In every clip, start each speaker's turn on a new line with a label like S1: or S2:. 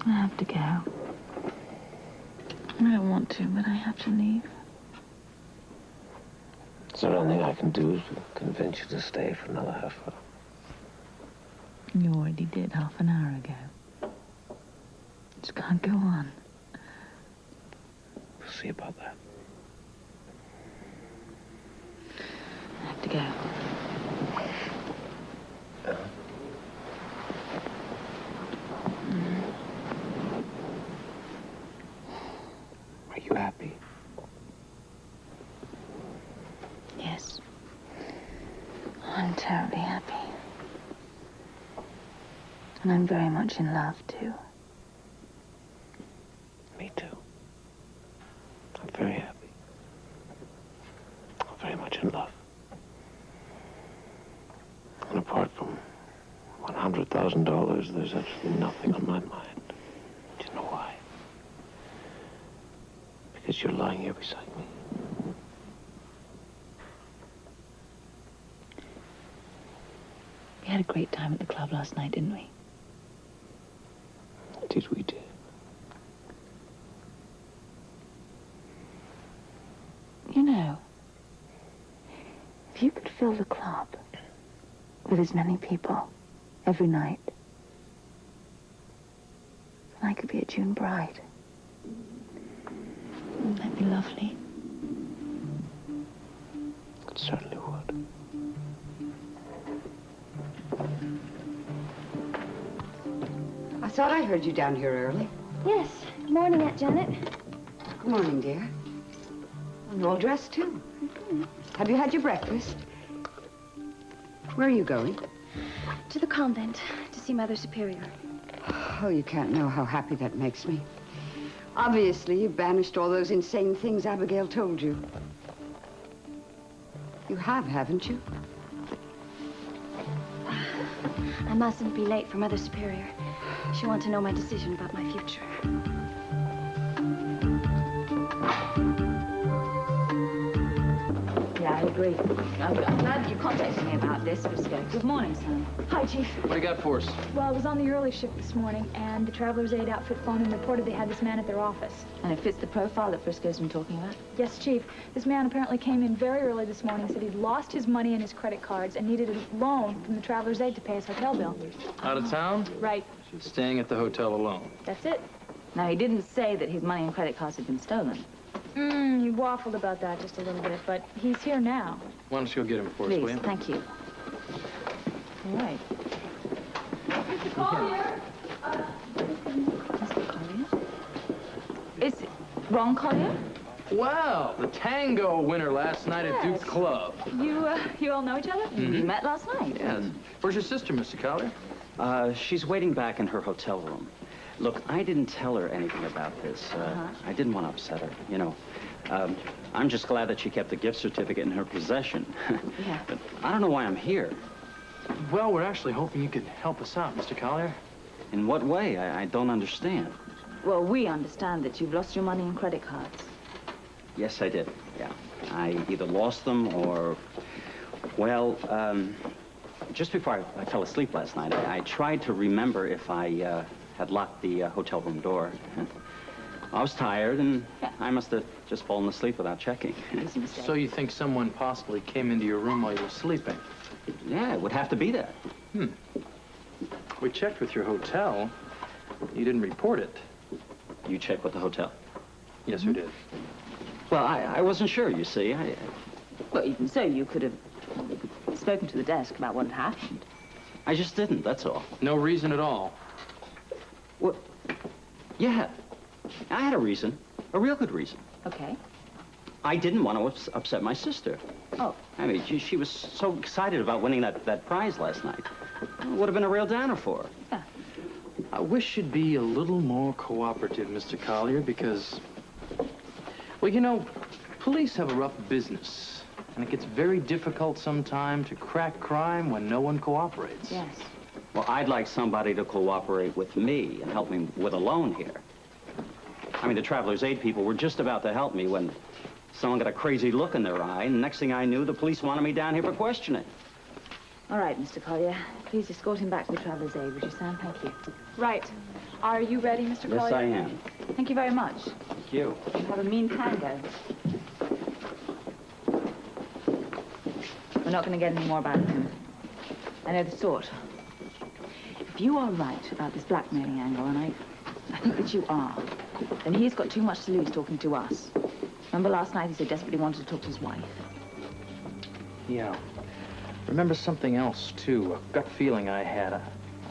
S1: I have to go. I don't want to, but I have to leave.
S2: Is there anything I can do to convince you to stay for another half hour?
S1: You already did half an hour ago. Just can't go on.
S2: We'll see about that.
S1: I have to go.
S2: Are you happy?
S1: Yes. I'm terribly happy. And I'm very much in love, too.
S2: Me too. I'm very happy. I'm very much in love. And apart from $100,000, there's absolutely nothing on my mind. Do you know why? Because you're lying here beside me.
S1: We had a great time at the club last night, didn't we?
S2: Indeed we did.
S1: You know, if you could fill the club with as many people every night, then I could be a June bride. Wouldn't that be lovely?
S2: It certainly would.
S3: I thought I heard you down here early.
S4: Yes. Morning, Aunt Janet.
S3: Good morning, dear. You're all dressed, too. Have you had your breakfast? Where are you going?
S4: To the convent to see Mother Superior.
S3: Oh, you can't know how happy that makes me. Obviously, you've banished all those insane things Abigail told you. You have, haven't you?
S4: I mustn't be late for Mother Superior. She'll want to know my decision about my future.
S1: Yeah, I agree. I'm glad that you contacted me about this, Frisco. Good morning, son.
S5: Hi, Chief.
S6: What do you got for us?
S5: Well, I was on the early shift this morning, and the Traveler's Aid outfit phoned and reported they had this man at their office.
S1: And it fits the profile that Frisco's been talking about?
S5: Yes, Chief. This man apparently came in very early this morning, said he'd lost his money and his credit cards and needed a loan from the Traveler's Aid to pay his hotel bill.
S6: Out of town?
S5: Right.
S6: Staying at the hotel alone.
S5: That's it.
S1: Now, he didn't say that his money and credit cards had been stolen.
S5: He waffled about that just a little bit, but he's here now.
S6: Why don't you go get him for us, will
S1: Please,
S6: you?
S1: thank you. All right.
S5: Mr. Collier!
S1: Mr. Collier? Is it Ron Collier?
S6: Well, the tango winner last night at Duke's Club.
S5: You all know each other?
S1: We met last night.
S6: Yes. Where's your sister, Mr. Collier?
S7: She's waiting back in her hotel room. Look, I didn't tell her anything about this. I didn't want to upset her, you know. I'm just glad that she kept the gift certificate in her possession.
S1: Yeah.
S7: But I don't know why I'm here.
S6: Well, we're actually hoping you could help us out, Mr. Collier.
S7: In what way? I don't understand.
S1: Well, we understand that you've lost your money and credit cards.
S7: Yes, I did, yeah. I either lost them or... Well, just before I fell asleep last night, I tried to remember if I had locked the hotel room door. I was tired, and I must have just fallen asleep without checking.
S1: Easy mistake.
S6: So you think someone possibly came into your room while you were sleeping?
S7: Yeah, it would have to be that.
S6: We checked with your hotel. You didn't report it.
S7: You checked with the hotel?
S6: Yes, we did.
S7: Well, I wasn't sure, you see.
S1: Well, even so, you could have spoken to the desk about what had happened.
S7: I just didn't, that's all.
S6: No reason at all.
S7: Well, yeah, I had a reason, a real good reason.
S1: Okay.
S7: I didn't want to upset my sister.
S1: Oh.
S7: I mean, she was so excited about winning that prize last night. It would have been a real downer for her.
S1: Yeah.
S6: I wish you'd be a little more cooperative, Mr. Collier, because, well, you know, police have a rough business, and it gets very difficult sometimes to crack crime when no one cooperates.
S1: Yes.
S7: Well, I'd like somebody to cooperate with me and help me with a loan here. I mean, the Traveler's Aid people were just about to help me when someone got a crazy look in their eye, and the next thing I knew, the police wanted me down here for questioning.
S1: All right, Mr. Collier. Please escort him back to the Traveler's Aid, would you, Sam? Thank you.
S5: Right. Are you ready, Mr.
S7: Yes,
S5: Collier?
S7: I am.
S5: Thank you very much.
S7: Thank you.
S1: You have a mean tango. We're not going to get any more about him. I know the sort. If you are right about this blackmailing angle, and I think that you are, then he's got too much to lose talking to us. Remember last night he so desperately wanted to talk to his wife?
S6: Yeah. Remember something else, too. A gut feeling I had.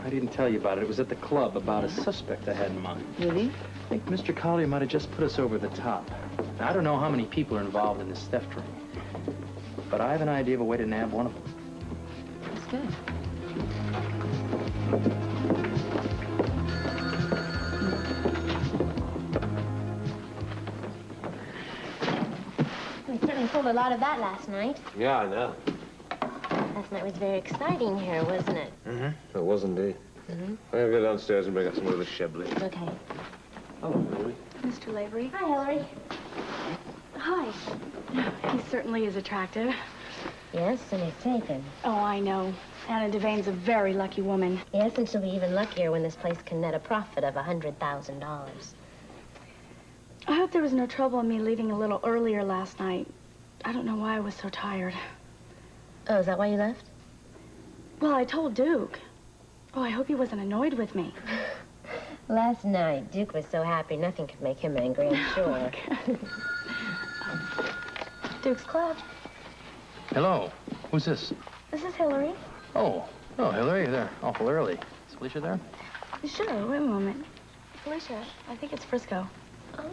S6: I didn't tell you about it. It was at the club about a suspect I had in mind.
S1: Really?
S6: I think Mr. Collier might have just put us over the top. Now, I don't know how many people are involved in this theft ring, but I have an idea of a way to nab one of them.
S1: That's good.
S8: We certainly pulled a lot of that last night.
S2: Yeah, I know.
S8: Last night was very exciting here, wasn't it?
S2: Mm-hmm. It was indeed. I'm going to go downstairs and bring out some of the Chablis.
S8: Okay.
S2: Oh, really?
S4: Mr. Lavery.
S8: Hi, Hillary.
S4: Hi. He certainly is attractive.
S8: Yes, and he's taken.
S4: Oh, I know. Anna Devane's a very lucky woman.
S8: Yes, and she'll be even luckier when this place can net a profit of $100,000.
S4: I hope there was no trouble in me leaving a little earlier last night. I don't know why I was so tired.
S8: Oh, is that why you left?
S4: Well, I told Duke. Oh, I hope he wasn't annoyed with me.
S8: Last night, Duke was so happy nothing could make him angry, I'm sure.
S4: Duke's Club.
S6: Hello. Who's this?
S4: This is Hillary.
S6: Oh, Hillary, you're there awful early. Is Felicia there?
S4: Sure, wait a moment. Felicia, I think it's Frisco.
S8: Oh.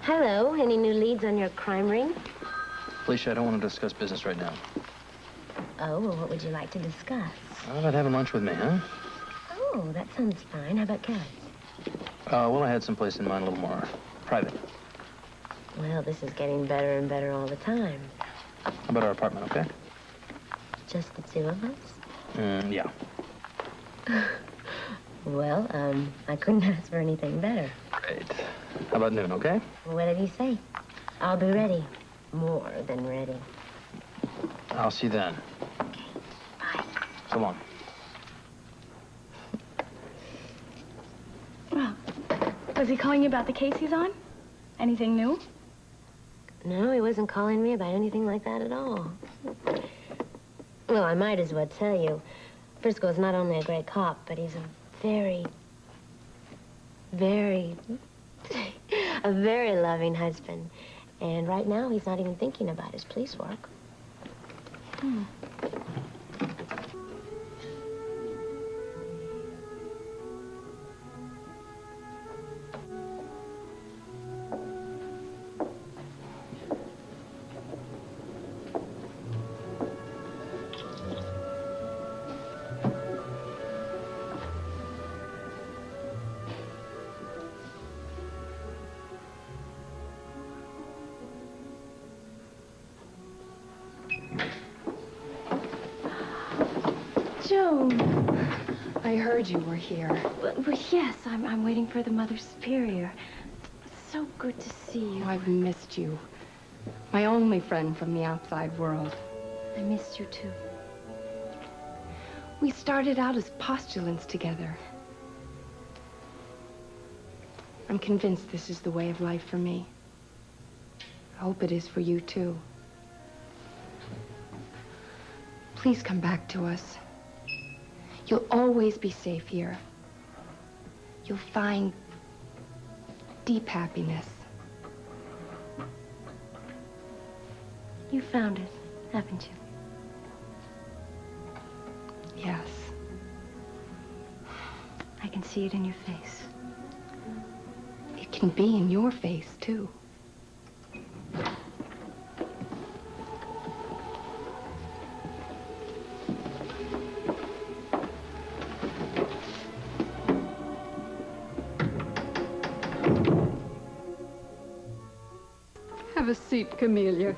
S8: Hello, any new leads on your crime ring?
S6: Felicia, I don't want to discuss business right now.
S8: Oh, well, what would you like to discuss?
S6: How about having lunch with me, huh?
S8: Oh, that sounds fine. How about carrots?
S6: Well, I had someplace in mind a little more private.
S8: Well, this is getting better and better all the time.
S6: How about our apartment, okay?
S8: Just the two of us?
S6: Yeah.
S8: Well, I couldn't ask for anything better.
S6: Great. How about noon, okay?
S8: Well, whatever you say. I'll be ready. More than ready.
S6: I'll see you then.
S8: Bye.
S6: So long.
S4: Well, was he calling you about the case he's on? Anything new?
S8: No, he wasn't calling me about anything like that at all. Well, I might as well tell you. Frisco's not only a great cop, but he's a very loving husband. And right now, he's not even thinking about his police work.
S4: Joan.
S3: I heard you were here.
S4: Well, yes, I'm waiting for the Mother Superior. It's so good to see you.
S3: Oh, I've missed you. My only friend from the outside world.
S4: I missed you, too.
S3: We started out as postulants together. I'm convinced this is the way of life for me. I hope it is for you, too. Please come back to us. You'll always be safe here. You'll find deep happiness.
S4: You found it, haven't you?
S3: Yes.
S4: I can see it in your face.
S3: It can be in your face, too. Have a seat, Camellia.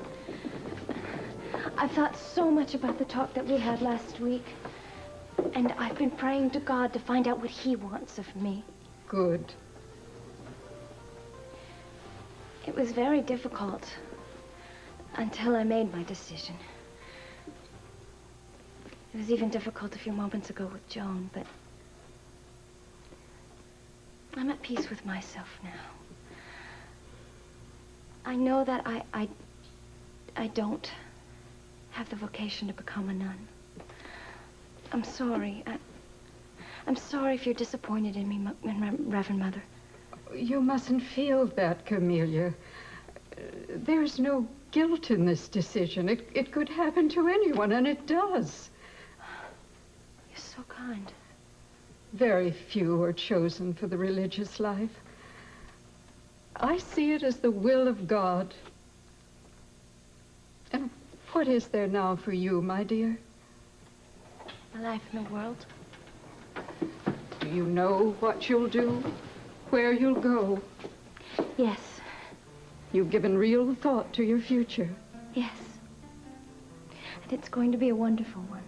S4: I've thought so much about the talk that we had last week. And I've been praying to God to find out what he wants of me.
S3: Good.
S4: It was very difficult until I made my decision. It was even difficult a few moments ago with Joan, but I'm at peace with myself now. I know that I don't have the vocation to become a nun. I'm sorry. I'm sorry if you're disappointed in me, Reverend Mother.
S9: You mustn't feel that, Camellia. There's no guilt in this decision. It could happen to anyone, and it does.
S4: You're so kind.
S9: Very few are chosen for the religious life. I see it as the will of God. And what is there now for you, my dear?
S4: A life in the world.
S9: Do you know what you'll do? Where you'll go?
S4: Yes.
S9: You've given real thought to your future.
S4: Yes. And it's going to be a wonderful one.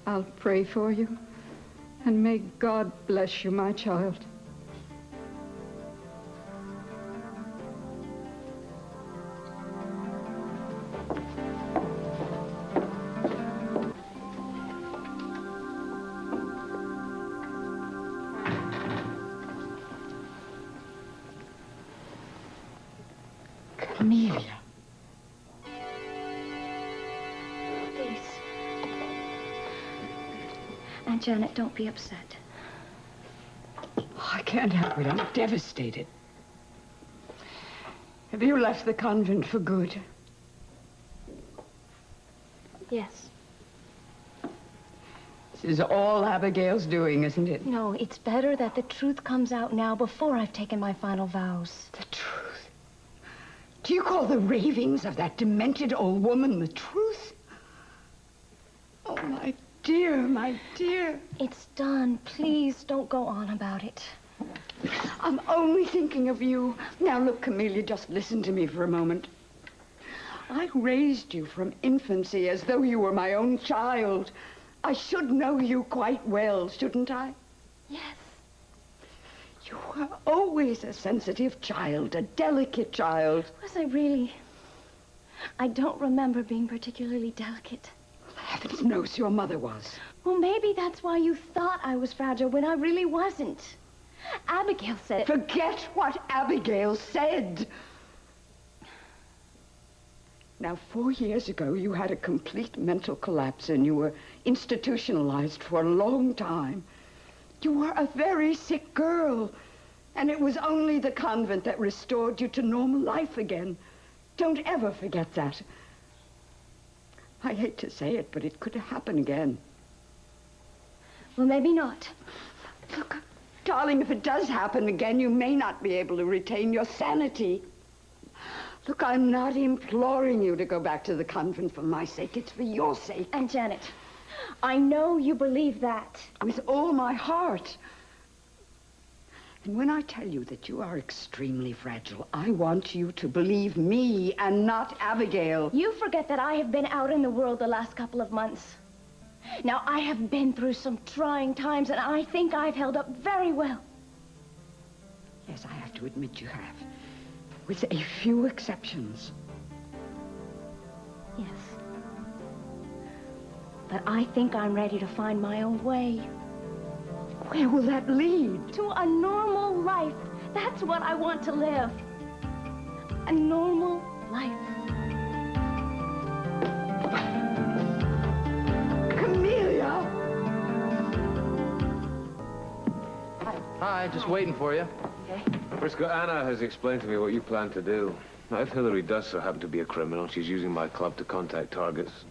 S9: I'll pray for you. And may God bless you, my child. Camellia.
S4: Please. Aunt Janet, don't be upset.
S3: I can't help it. I'm devastated. Have you left the convent for good?
S4: Yes.
S3: This is all Abigail's doing, isn't it?
S4: No, it's better that the truth comes out now before I've taken my final vows.
S3: The truth? Do you call the ravings of that demented old woman the truth? Oh, my dear, my dear.
S4: It's done. Please don't go on about it.
S3: I'm only thinking of you. Now, look, Camellia, just listen to me for a moment. I raised you from infancy as though you were my own child. I should know you quite well, shouldn't I?
S4: Yes.
S3: You were always a sensitive child, a delicate child.
S4: Was I really? I don't remember being particularly delicate.
S3: Heavens knows your mother was.
S4: Well, maybe that's why you thought I was fragile when I really wasn't. Abigail said it.
S3: Forget what Abigail said. Now, 4 years ago, you had a complete mental collapse and you were institutionalized for a long time. You were a very sick girl, and it was only the convent that restored you to normal life again. Don't ever forget that. I hate to say it, but it could happen again.
S4: Well, maybe not.
S3: Look, darling, if it does happen again, you may not be able to retain your sanity. Look, I'm not imploring you to go back to the convent for my sake. It's for your sake.
S4: And Janet, I know you believe that.
S3: With all my heart. And when I tell you that you are extremely fragile, I want you to believe me and not Abigail.
S4: You forget that I have been out in the world the last couple of months. Now, I have been through some trying times, and I think I've held up very well.
S3: Yes, I have to admit you have. With a few exceptions.
S4: Yes. But I think I'm ready to find my own way.
S3: Where will that lead?
S4: To a normal life. That's what I want to live. A normal life.
S3: Camellia!
S6: Hi, just waiting for you.
S2: Frisco, Anna has explained to me what you plan to do. Now, if Hillary does so happen to be a criminal, she's using my club to contact targets.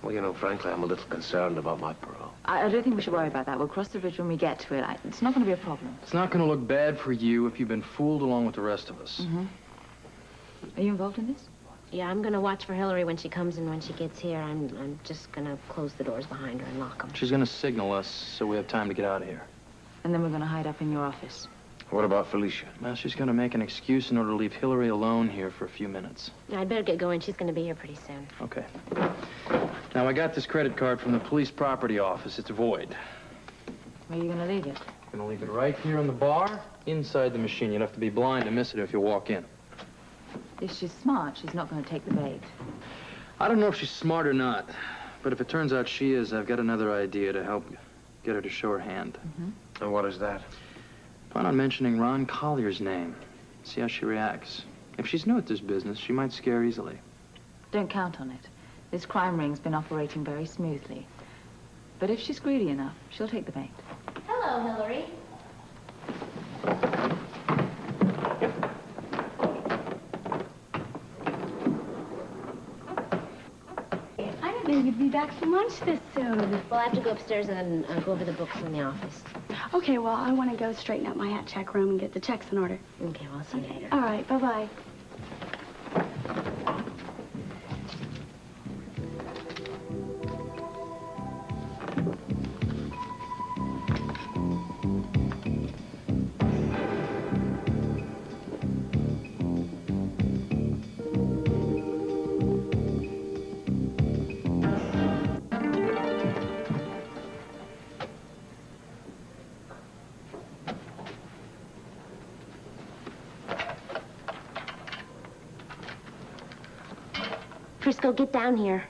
S2: Well, you know, frankly, I'm a little concerned about my parole.
S1: I don't think we should worry about that. We'll cross the bridge when we get to it. It's not going to be a problem.
S6: It's not going to look bad for you if you've been fooled along with the rest of us.
S1: Mm-hmm. Are you involved in this?
S8: Yeah, I'm gonna watch for Hillary when she comes and when she gets here. I'm just gonna close the doors behind her and lock them.
S6: She's going to signal us so we have time to get out of here.
S1: And then we're going to hide up in your office.
S2: What about Felicia?
S6: Well, she's going to make an excuse in order to leave Hillary alone here for a few minutes.
S8: Yeah, I'd better get going. She's gonna be here pretty soon.
S6: Okay. Now, I got this credit card from the police property office. It's void.
S1: Where are you going to leave it?
S6: I'm going to leave it right here on the bar, inside the machine. You'll have to be blind to miss it if you walk in.
S1: If she's smart, she's not going to take the bait.
S6: I don't know if she's smart or not, But if it turns out she is, I've got another idea to help get her to show her hand.
S2: And what is that?
S6: Plan on mentioning Ron Collier's name. See how she reacts. If she's new at this business, she might scare easily.
S1: Don't count on it. This crime ring's been operating very smoothly. But if she's greedy enough, she'll take the bait.
S8: Hello, Hillary.
S10: I didn't know you'd be back from lunch this soon.
S8: Well, I have to go upstairs and go over the books in the office.
S10: Okay, well, I want to go straighten out my hat check room and get the checks in order.
S8: Okay, well, I'll see you later.
S10: All right, bye-bye.
S8: Frisco, get down here.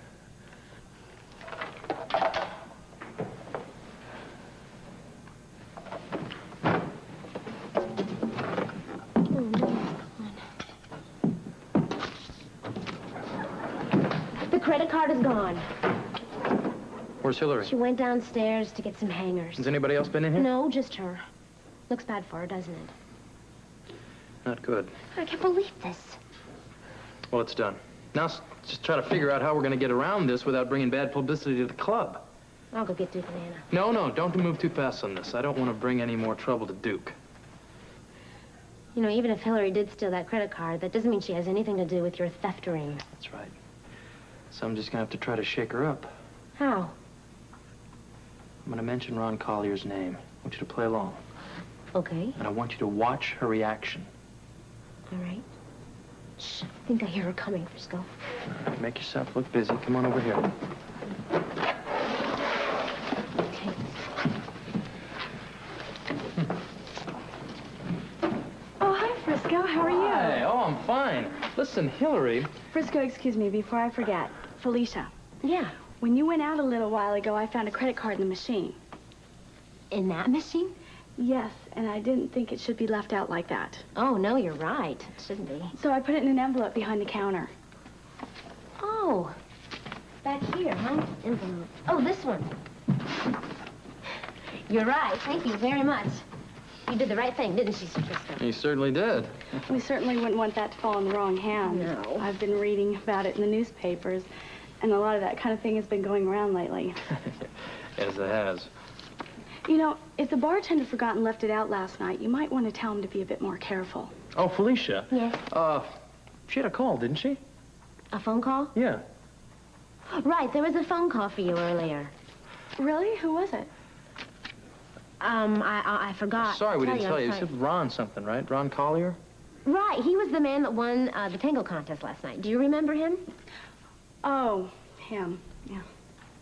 S8: The credit card is gone.
S6: Where's Hillary?
S8: She went downstairs to get some hangers.
S6: Has anybody else been in here?
S8: No, just her. Looks bad for her, doesn't it?
S6: Not good.
S8: I can't believe this.
S6: Well, it's done. Now, just try to figure out how we're going to get around this without bringing bad publicity to the club.
S8: I'll go get Duke and Anna.
S6: No, don't move too fast on this. I don't want to bring any more trouble to Duke.
S8: You know, even if Hillary did steal that credit card, that doesn't mean she has anything to do with your theft ring.
S6: That's right. So I'm just going to have to try to shake her up.
S8: How?
S6: I'm going to mention Ron Collier's name. I want you to play along.
S8: Okay.
S6: And I want you to watch her reaction.
S8: All right. Shh. I think I hear her coming, Frisco.
S6: Make yourself look busy. Come on over here.
S8: Okay.
S10: Oh, hi, Frisco. How are you?
S6: Hey, oh, I'm fine. Listen, Hillary.
S10: Frisco, excuse me, before I forget. Felicia,
S8: Yeah.
S10: when you went out a little while ago, I found a credit card in the machine.
S8: In that machine?
S10: Yes, and I didn't think it should be left out like that.
S8: Oh, no, you're right. It shouldn't be.
S10: So I put it in an envelope behind the counter.
S8: Oh. Back here, huh? Envelope. Oh, this one. You're right. Thank you very much. You did the right thing, didn't she, Sir Frisco?
S6: You certainly did.
S10: We certainly wouldn't want that to fall in the wrong hands.
S8: No.
S10: I've been reading about it in the newspapers, and a lot of that kind of thing has been going around lately.
S6: Yes, it has.
S10: You know, if the bartender forgot and left it out last night, you might want to tell him to be a bit more careful.
S6: Oh, Felicia.
S8: Yes?
S6: She had a call, didn't she?
S8: A phone call?
S6: Yeah.
S8: Right, there was a phone call for you earlier.
S10: Really? Who was it?
S8: I forgot.
S6: Sorry we didn't tell you. You
S8: I'm
S6: said
S8: sorry.
S6: Ron something, right? Ron Collier?
S8: Right, he was the man that won the tango contest last night. Do you remember him?
S10: Oh, him. Yeah.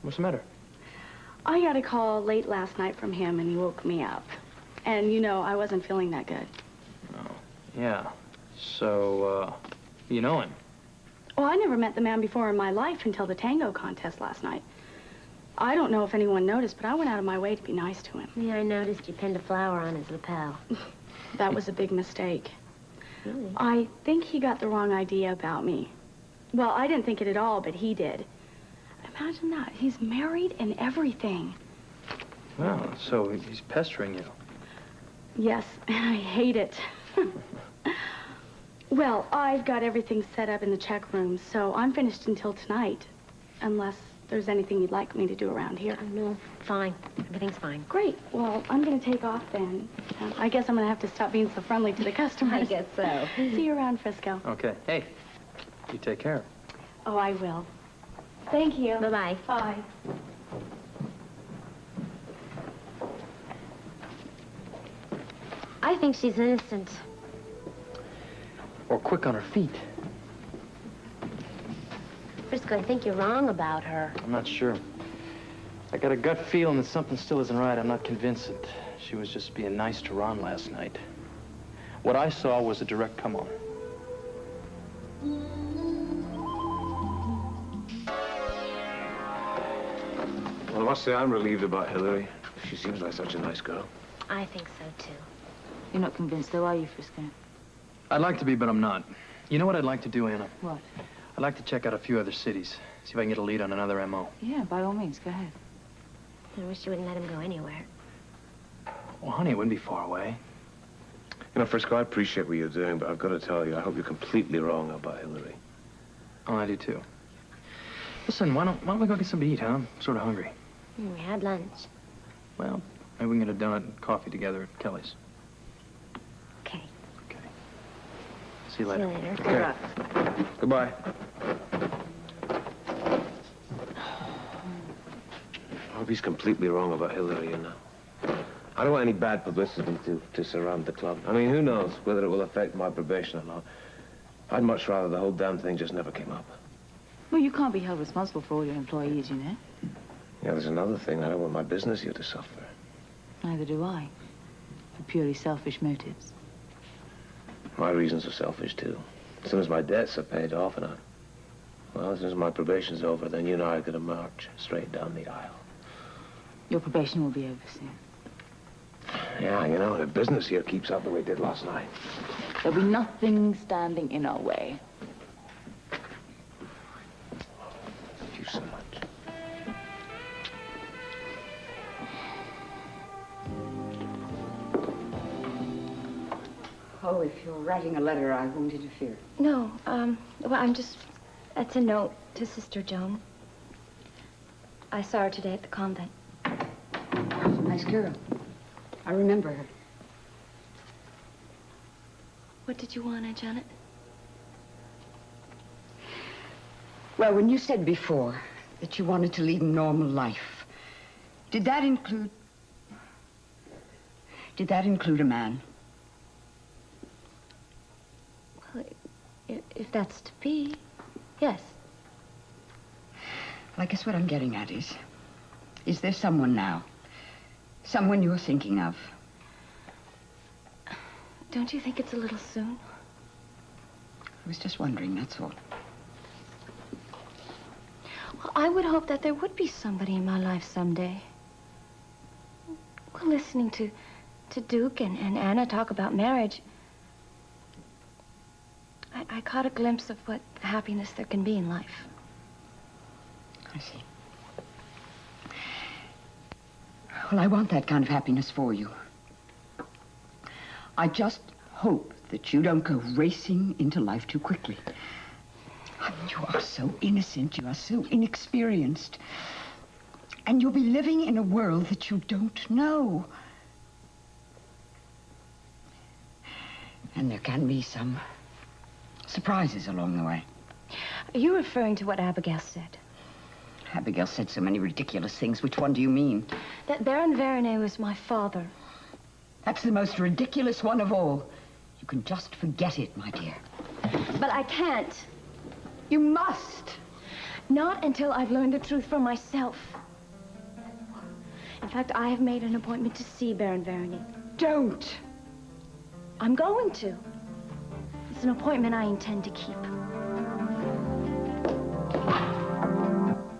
S6: What's the matter?
S10: I got a call late last night from him, and he woke me up. And, you know, I wasn't feeling that good.
S6: Oh, yeah. So, you know him?
S10: Well, I never met the man before in my life until the tango contest last night. I don't know if anyone noticed, but I went out of my way to be nice to him.
S8: Yeah, I noticed you pinned a flower on his lapel.
S10: That was a big mistake.
S8: Really?
S10: I think he got the wrong idea about me. Well, I didn't think it at all, but he did. Imagine that. He's married and everything.
S6: Well, so he's pestering you.
S10: Yes, and I hate it. Well, I've got everything set up in the check room, so I'm finished until tonight. Unless there's anything you'd like me to do around here.
S8: Oh, no, fine. Everything's fine.
S10: Great. Well, I'm going to take off then. I guess I'm going to have to stop being so friendly to the customers.
S8: I guess so.
S10: See you around, Frisco.
S6: Okay. Hey, you take care.
S10: Oh, I will. Thank you.
S8: Bye-bye.
S10: Bye.
S8: I think she's innocent.
S6: Or quick on her feet.
S8: Frisco, I think you're wrong about her.
S6: I'm not sure. I got a gut feeling that something still isn't right. I'm not convinced that she was just being nice to Ron last night. What I saw was a direct come-on.
S2: must say I'm relieved about Hillary. She seems like such a nice girl.
S8: I think so, too.
S1: You're not convinced, though, are you, Frisco?
S6: I'd like to be, but I'm not. You know what I'd like to do, Anna?
S1: What?
S6: I'd like to check out a few other cities. See if I can get a lead on another M.O.
S1: Yeah, by all means, go ahead.
S8: I wish you wouldn't let him go anywhere.
S6: Well, honey, it wouldn't be far away.
S2: You know, Frisco, I appreciate what you're doing, but I've got to tell you, I hope you're completely wrong about Hillary.
S6: Oh, I do, too. Listen, why don't we go get something to eat, huh? I'm sort of hungry.
S8: We had lunch.
S6: Well, maybe we can get a donut and coffee together at Kelly's.
S8: Okay.
S6: Okay. See you later.
S8: See you later.
S2: Okay.
S1: Right.
S2: Goodbye. I hope he's completely wrong about Hillary, you know. I don't want any bad publicity to surround the club. I mean, who knows whether it will affect my probation or not. I'd much rather the whole damn thing just never came up.
S1: Well, you can't be held responsible for all your employees, you know.
S2: Yeah, there's another thing. I don't want my business here to suffer.
S1: Neither do I. For purely selfish motives.
S2: My reasons are selfish, too. As soon as my debts are paid off and as soon as my probation's over, then you and I are going to march straight down the aisle.
S1: Your probation will be over soon.
S2: Yeah, you know, the business here keeps up the way it did last night.
S1: There'll be nothing standing in our way.
S2: Thank you so much.
S3: Oh, if you're writing a letter, I won't interfere.
S4: No, well, that's a note to Sister Joan. I saw her today at the convent.
S3: Nice girl. I remember her.
S4: What did you want, Aunt Janet?
S3: Well, when you said before that you wanted to lead a normal life, did that include a man?
S4: Well, if that's to be, yes.
S3: Well, I guess what I'm getting at is there someone now? Someone you're thinking of?
S4: Don't you think it's a little soon?
S3: I was just wondering, that's all.
S4: Well, I would hope that there would be somebody in my life someday. Well, listening to Duke and Anna talk about marriage, I caught a glimpse of what happiness there can be in life.
S3: I see. Well, I want that kind of happiness for you. I just hope that you don't go racing into life too quickly. You are so innocent, you are so inexperienced. And you'll be living in a world that you don't know. And there can be some surprises along the way.
S4: Are you referring to what Abigail said?
S3: Abigail said so many ridiculous things. Which one do you mean?
S4: That Baron Veronay was my father.
S3: That's the most ridiculous one of all. You can just forget it, my dear.
S4: But I can't.
S3: You must.
S4: Not until I've learned the truth for myself. In fact, I have made an appointment to see Baron Veronay.
S3: Don't.
S4: I'm going to. It's an appointment I intend to keep.